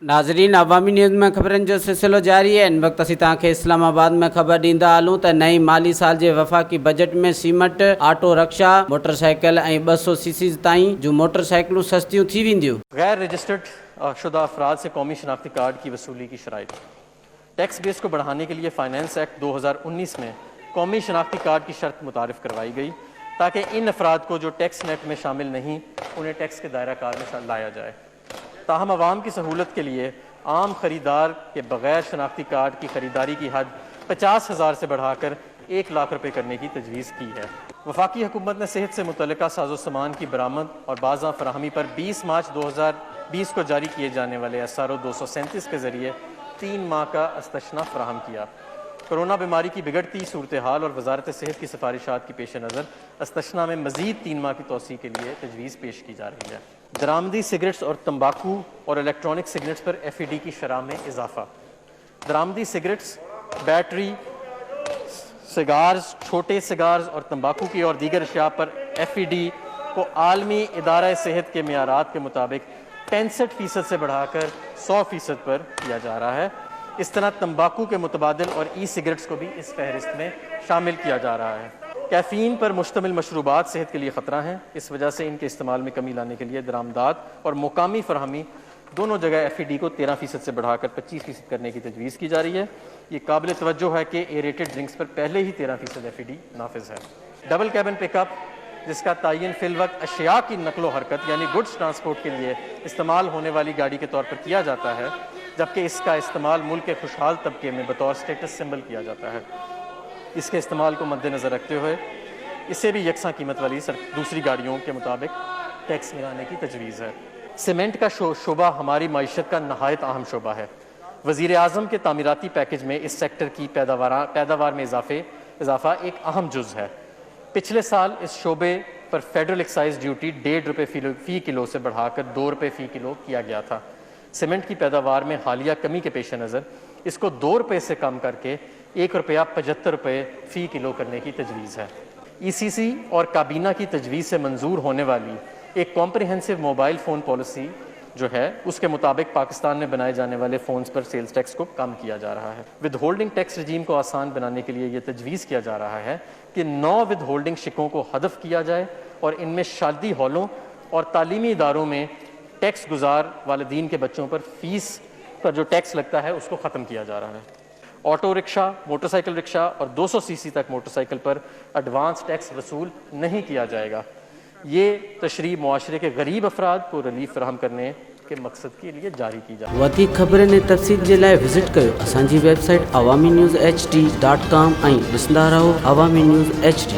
नाज़रीन, अवामी न्यूज़ में ख़बरनि जो सिलसिलो जारी है। इन वक्त असीं तव्हांखे इस्लामाबाद में ख़बर ॾींदा हलूं त नई माली साल जे वफाक़ी बजट में सैमैंट, ऑटो रक्शा, मोटरसाइकिल ऐं 200 सीसी ताईं जूं मोटरसाइकिलूं सस्तियूं थी वेंदियूं। गैर रजिस्टर्ड शुदा अफराद से कौमी शनाख्ती कार्ड की वसूली की शराइत। टैक्स बेस को बढ़ाने के लिए फाइनेंस एक्ट 2019 में कौमी शनाख्ती कार्ड की शर्त मुतारिफ करवाई गई ताकि इन अफराद को जो टैक्स नेट में शामिल नहीं, उन्हें टैक्स के दायरा कार में लाया जाए। ताहम आवाम की सहूलत के लिए आम ख़रीदार के बग़ैर शनाख्ती कार्ड की ख़रीदारी की हद 50,000 से बढ़ाकर 1 लाख रुपये करने की तजवीज़ की है। वफाकी हुकूमत ने सेहत से मुतल्लिका साजो सामान की बरामद और बाज़ा फराहमी पर 20 मार्च 2020 को जारी किए जाने वाले SRO 237 के ज़रिए 3 माह का अस्तशना फराहम किया। कोरोना बीमारी की बिगड़ती सूरत हाल और वजारत सेहत की सिफारिशात की पेश नज़र अस्तशना में मज़ीद 3 माह की तोसी के लिए तजवीज़ पेश की जा रही है। दरामदी सिगरेट्स और तंबाकू और इलेक्ट्रॉनिक सिगरेट्स पर FED की शरह में इजाफा। दरामदी सिगरेट्स, बैटरी, सिगार्स, छोटे सिगार्स और तंबाकू की और दीगर अशिया पर FED को आलमी इदारा सेहत के मेयारात के मुताबिक 65% से बढ़ाकर 100% पर किया जा रहा है। इस तरह तंबाकू के मुतबादिल और सिगरेट्स को भी इस फहरिस्त में शामिल किया जा रहा है। कैफ़ीन पर मुश्तमिल मशरूबात सेहत के लिए ख़तरा हैं। इस वजह से इनके इस्तेमाल में कमी लाने के लिए दरामदात और मुकामी फरहमी दोनों जगह FED को 13% से बढ़ाकर 25% करने की तजवीज़ की जा रही है। ये काबिल तवज्जो है कि एरेटेड ड्रिंक्स पर पहले ही 13% FED नाफिज है। डबल कैबिन पिकअप, जिसका तयन फिल वक्त अशिया की नकलो हरकत यानी गुड्स ट्रांसपोर्ट के लिए इस्तेमाल होने वाली गाड़ी के तौर पर किया जाता है, जबकि इसका इस्तेमाल मुल्क के खुशहाल तबके में बतौर स्टेटस सिंबल किया जाता है। इसके इस्तेमाल को मद्देनज़र रखते हुए इसे भी यकसा कीमत वाली दूसरी गाड़ियों के मुताबिक टैक्स मिलाने की तजवीज़ है। सीमेंट का शोबा हमारी मईशत का नहायत अहम शोबा है। वज़ीर आज़म के तामीराती पैकेज में इस सेक्टर की पैदावार में इजाफा एक अहम जुज़ है। पिछले साल इस शोबे पर फेडरल एक्साइज ड्यूटी 1.5 रुपये फ़ी किलो से बढ़ाकर 2 रुपये फ़ी किलो किया गया था। सीमेंट की पैदावार में हालिया कमी के पेश नज़र इसको 2 रुपये से कम करके 1 रुपया 75 रुपये फ़ी किलो करने की तजवीज़ है। ECC और काबीना की तजवीज़ से मंजूर होने वाली एक कॉम्प्रिहेंसिव मोबाइल फ़ोन पॉलिसी जो है, उसके मुताबिक पाकिस्तान में बनाए जाने वाले फ़ोन्स पर सेल्स टैक्स को कम किया जा रहा है। विद होल्डिंग टैक्स रजीम को आसान बनाने के लिए ये तजवीज़ किया जा रहा है कि 9 विद होल्डिंग शिकों को हदफ किया जाए और इनमें शादी हॉलों और तालीमी इदारों में टैक्स गुजार वालिदीन के बच्चों पर फ़ीस पर जो टैक्स लगता है उसको ख़त्म किया जा रहा है। ऑटो रिक्शा, मोटरसाइकिल रिक्शा और 200 सीसी तक मोटरसाइकिल पर एडवांस टैक्स वसूल नहीं किया जाएगा। ये तशरीह मुआशरे के गरीब अफराद को रिलीफ फराहम करने के मकसद के लिए जारी की जाए। वधीक ख़बरनि ऐं तफ़सील जे लाइ विज़िट कयो असांजी वेबसाइट awamiNewsHD.com ऐं ॾिसंदा रहो अवामी न्यूज़ HD।